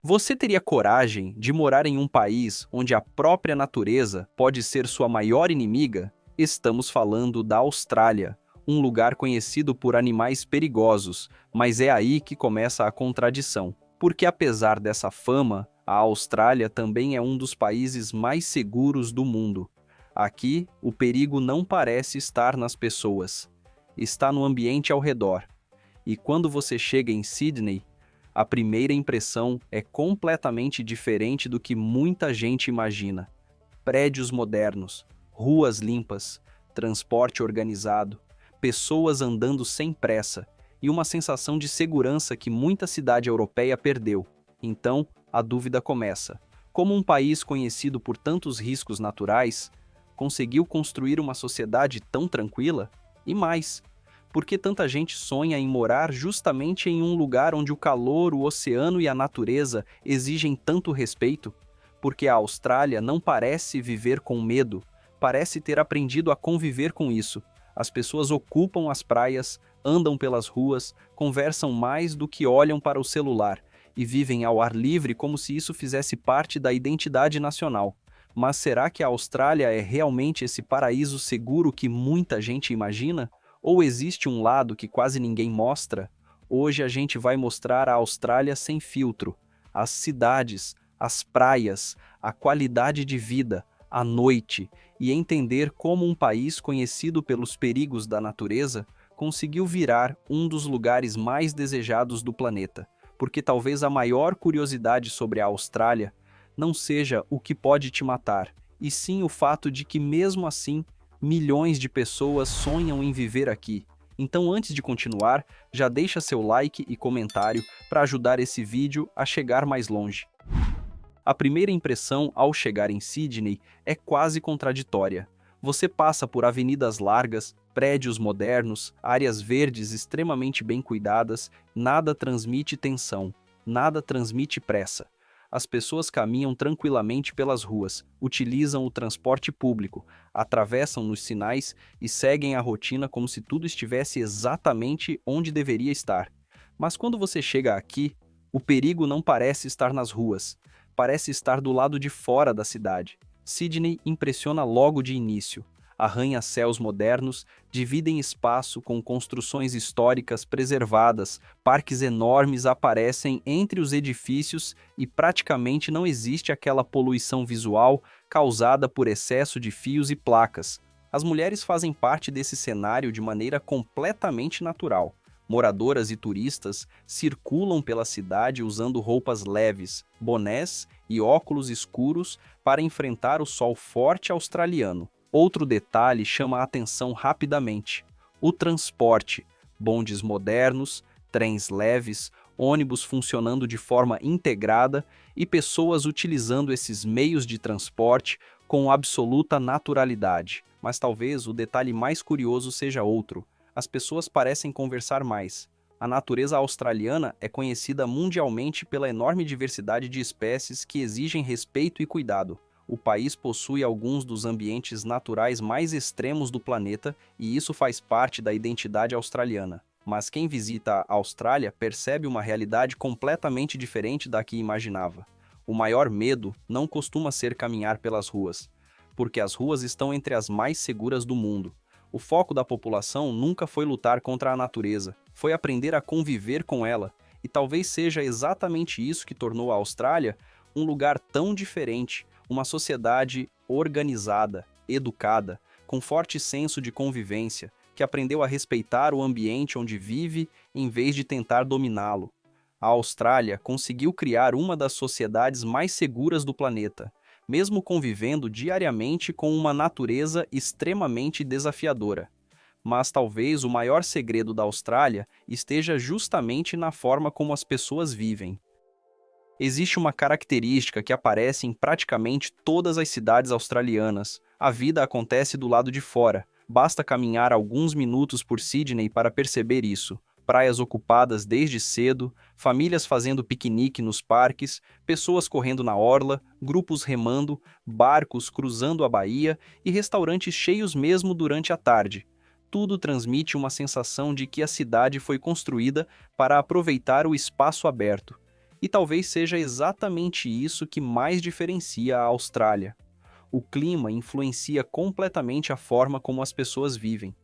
Você teria coragem de morar em um país onde a própria natureza pode ser sua maior inimiga? Estamos falando da Austrália, um lugar conhecido por animais perigosos, mas é aí que começa a contradição. Porque apesar dessa fama, a Austrália também é um dos países mais seguros do mundo. Aqui, o perigo não parece estar nas pessoas, está no ambiente ao redor. E quando você chega em Sydney, a primeira impressão é completamente diferente do que muita gente imagina. Prédios modernos, ruas limpas, transporte organizado, pessoas andando sem pressa e uma sensação de segurança que muita cidade europeia perdeu. Então, a dúvida começa. Como um país conhecido por tantos riscos naturais, conseguiu construir uma sociedade tão tranquila? E mais, por que tanta gente sonha em morar justamente em um lugar onde o calor, o oceano e a natureza exigem tanto respeito? Porque a Austrália não parece viver com medo, parece ter aprendido a conviver com isso. As pessoas ocupam as praias, andam pelas ruas, conversam mais do que olham para o celular e vivem ao ar livre como se isso fizesse parte da identidade nacional. Mas será que a Austrália é realmente esse paraíso seguro que muita gente imagina? Ou existe um lado que quase ninguém mostra? Hoje a gente vai mostrar a Austrália sem filtro, as cidades, as praias, a qualidade de vida, a noite, e entender como um país conhecido pelos perigos da natureza conseguiu virar um dos lugares mais desejados do planeta. Porque talvez a maior curiosidade sobre a Austrália não seja o que pode te matar, e sim o fato de que, mesmo assim, milhões de pessoas sonham em viver aqui. Então, antes de continuar, já deixa seu like e comentário para ajudar esse vídeo a chegar mais longe. A primeira impressão ao chegar em Sydney é quase contraditória. Você passa por avenidas largas, prédios modernos, áreas verdes extremamente bem cuidadas, nada transmite tensão, nada transmite pressa. As pessoas caminham tranquilamente pelas ruas, utilizam o transporte público, atravessam nos sinais e seguem a rotina como se tudo estivesse exatamente onde deveria estar. Mas quando você chega aqui, o perigo não parece estar nas ruas, parece estar do lado de fora da cidade. Sydney impressiona logo de início. Arranha-céus modernos dividem espaço com construções históricas preservadas, parques enormes aparecem entre os edifícios e praticamente não existe aquela poluição visual causada por excesso de fios e placas. As mulheres fazem parte desse cenário de maneira completamente natural. Moradoras e turistas circulam pela cidade usando roupas leves, bonés e óculos escuros para enfrentar o sol forte australiano. Outro detalhe chama a atenção rapidamente: o transporte, bondes modernos, trens leves, ônibus funcionando de forma integrada e pessoas utilizando esses meios de transporte com absoluta naturalidade. Mas talvez o detalhe mais curioso seja outro: as pessoas parecem conversar mais. A natureza australiana é conhecida mundialmente pela enorme diversidade de espécies que exigem respeito e cuidado. O país possui alguns dos ambientes naturais mais extremos do planeta e isso faz parte da identidade australiana. Mas quem visita a Austrália percebe uma realidade completamente diferente da que imaginava. O maior medo não costuma ser caminhar pelas ruas, porque as ruas estão entre as mais seguras do mundo. O foco da população nunca foi lutar contra a natureza, foi aprender a conviver com ela, e talvez seja exatamente isso que tornou a Austrália um lugar tão diferente, uma sociedade organizada, educada, com forte senso de convivência, que aprendeu a respeitar o ambiente onde vive em vez de tentar dominá-lo. A Austrália conseguiu criar uma das sociedades mais seguras do planeta, mesmo convivendo diariamente com uma natureza extremamente desafiadora. Mas talvez o maior segredo da Austrália esteja justamente na forma como as pessoas vivem. Existe uma característica que aparece em praticamente todas as cidades australianas: a vida acontece do lado de fora. Basta caminhar alguns minutos por Sydney para perceber isso. Praias ocupadas desde cedo, famílias fazendo piquenique nos parques, pessoas correndo na orla, grupos remando, barcos cruzando a baía e restaurantes cheios mesmo durante a tarde. Tudo transmite uma sensação de que a cidade foi construída para aproveitar o espaço aberto. E talvez seja exatamente isso que mais diferencia a Austrália. O clima influencia completamente a forma como as pessoas vivem.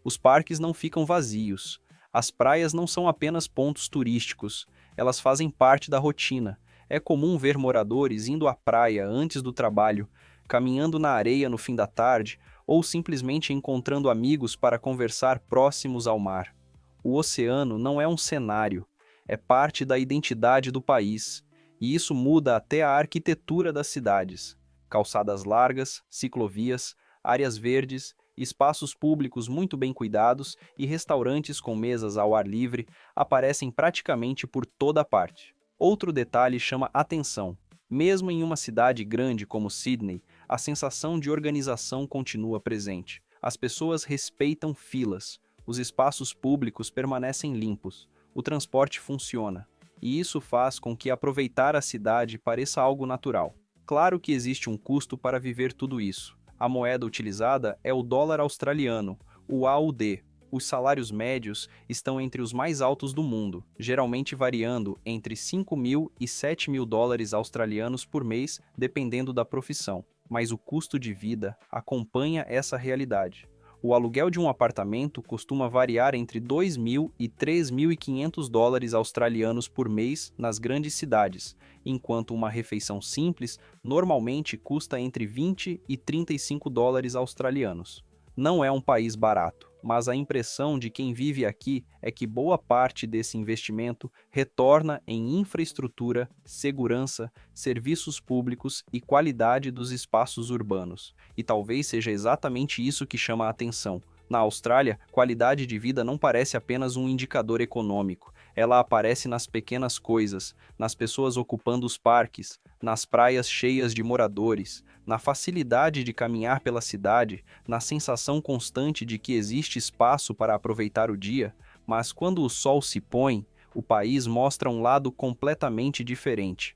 Os parques não ficam vazios. As praias não são apenas pontos turísticos, elas fazem parte da rotina. É comum ver moradores indo à praia antes do trabalho, caminhando na areia no fim da tarde ou simplesmente encontrando amigos para conversar próximos ao mar. O oceano não é um cenário, é parte da identidade do país, e isso muda até a arquitetura das cidades. Calçadas largas, ciclovias, áreas verdes, espaços públicos muito bem cuidados e restaurantes com mesas ao ar livre aparecem praticamente por toda parte. Outro detalhe chama atenção. Mesmo em uma cidade grande como Sydney, a sensação de organização continua presente. As pessoas respeitam filas, os espaços públicos permanecem limpos, o transporte funciona, e isso faz com que aproveitar a cidade pareça algo natural. Claro que existe um custo para viver tudo isso. A moeda utilizada é o dólar australiano, o AUD. Os salários médios estão entre os mais altos do mundo, geralmente variando entre 5.000 e 7.000 dólares australianos por mês, dependendo da profissão. Mas o custo de vida acompanha essa realidade. O aluguel de um apartamento costuma variar entre 2.000 e 3.500 dólares australianos por mês nas grandes cidades, enquanto uma refeição simples normalmente custa entre 20 e 35 dólares australianos. Não é um país barato, mas a impressão de quem vive aqui é que boa parte desse investimento retorna em infraestrutura, segurança, serviços públicos e qualidade dos espaços urbanos. E talvez seja exatamente isso que chama a atenção. Na Austrália, qualidade de vida não parece apenas um indicador econômico. Ela aparece nas pequenas coisas, nas pessoas ocupando os parques, nas praias cheias de moradores, na facilidade de caminhar pela cidade, na sensação constante de que existe espaço para aproveitar o dia, mas quando o sol se põe, o país mostra um lado completamente diferente.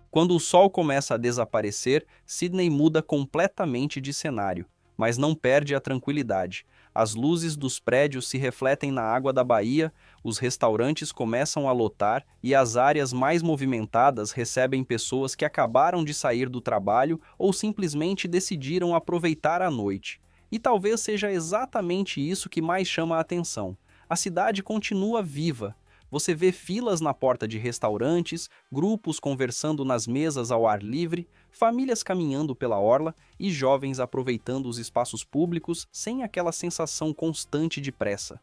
Quando o sol começa a desaparecer, Sydney muda completamente de cenário, mas não perde a tranquilidade. As luzes dos prédios se refletem na água da baía, os restaurantes começam a lotar e as áreas mais movimentadas recebem pessoas que acabaram de sair do trabalho ou simplesmente decidiram aproveitar a noite. E talvez seja exatamente isso que mais chama a atenção. A cidade continua viva. Você vê filas na porta de restaurantes, grupos conversando nas mesas ao ar livre, famílias caminhando pela orla e jovens aproveitando os espaços públicos sem aquela sensação constante de pressa.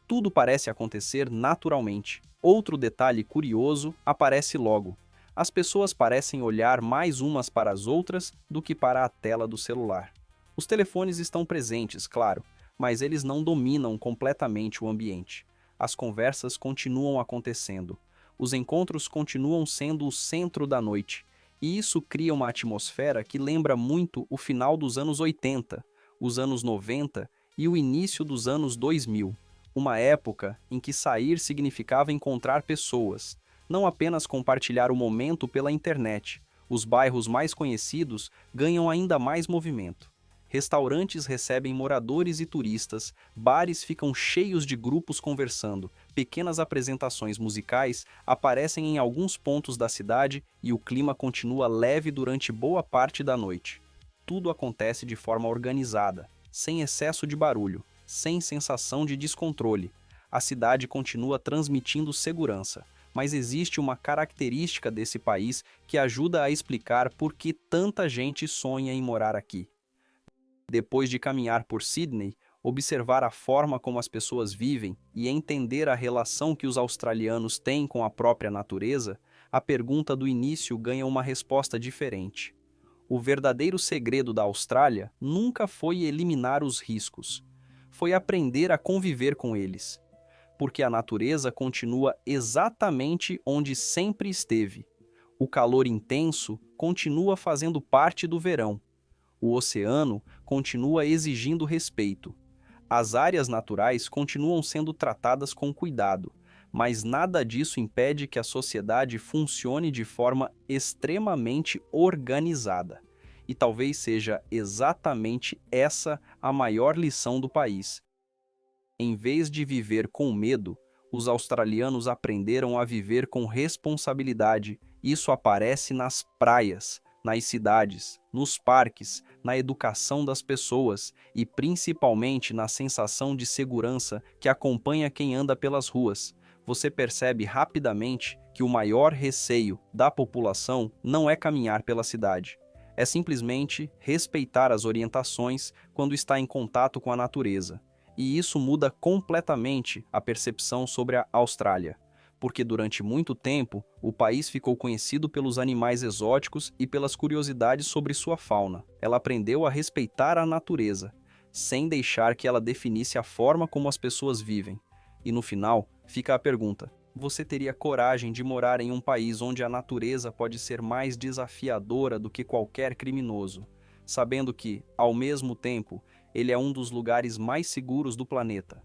Tudo parece acontecer naturalmente. Outro detalhe curioso aparece logo. As pessoas parecem olhar mais umas para as outras do que para a tela do celular. Os telefones estão presentes, claro, mas eles não dominam completamente o ambiente. As conversas continuam acontecendo. Os encontros continuam sendo o centro da noite. E isso cria uma atmosfera que lembra muito o final dos anos 80, os anos 90 e o início dos anos 2000. Uma época em que sair significava encontrar pessoas, não apenas compartilhar o momento pela internet. Os bairros mais conhecidos ganham ainda mais movimento. Restaurantes recebem moradores e turistas, bares ficam cheios de grupos conversando, pequenas apresentações musicais aparecem em alguns pontos da cidade e o clima continua leve durante boa parte da noite. Tudo acontece de forma organizada, sem excesso de barulho, sem sensação de descontrole. A cidade continua transmitindo segurança, mas existe uma característica desse país que ajuda a explicar por que tanta gente sonha em morar aqui. Depois de caminhar por Sydney, observar a forma como as pessoas vivem e entender a relação que os australianos têm com a própria natureza, a pergunta do início ganha uma resposta diferente. O verdadeiro segredo da Austrália nunca foi eliminar os riscos, foi aprender a conviver com eles, porque a natureza continua exatamente onde sempre esteve. O calor intenso continua fazendo parte do verão. O oceano continua exigindo respeito. As áreas naturais continuam sendo tratadas com cuidado, mas nada disso impede que a sociedade funcione de forma extremamente organizada. E talvez seja exatamente essa a maior lição do país. Em vez de viver com medo, Os australianos aprenderam a viver com responsabilidade. Isso aparece nas praias, nas cidades, nos parques, na educação das pessoas e principalmente na sensação de segurança que acompanha quem anda pelas ruas. Você percebe rapidamente que o maior receio da população não é caminhar pela cidade. É simplesmente respeitar as orientações quando está em contato com a natureza. E isso muda completamente a percepção sobre a Austrália, porque durante muito tempo o país ficou conhecido pelos animais exóticos e pelas curiosidades sobre sua fauna. Ela aprendeu a respeitar a natureza, sem deixar que ela definisse a forma como as pessoas vivem. E no final, fica a pergunta: você teria coragem de morar em um país onde a natureza pode ser mais desafiadora do que qualquer criminoso, sabendo que, ao mesmo tempo, ele é um dos lugares mais seguros do planeta?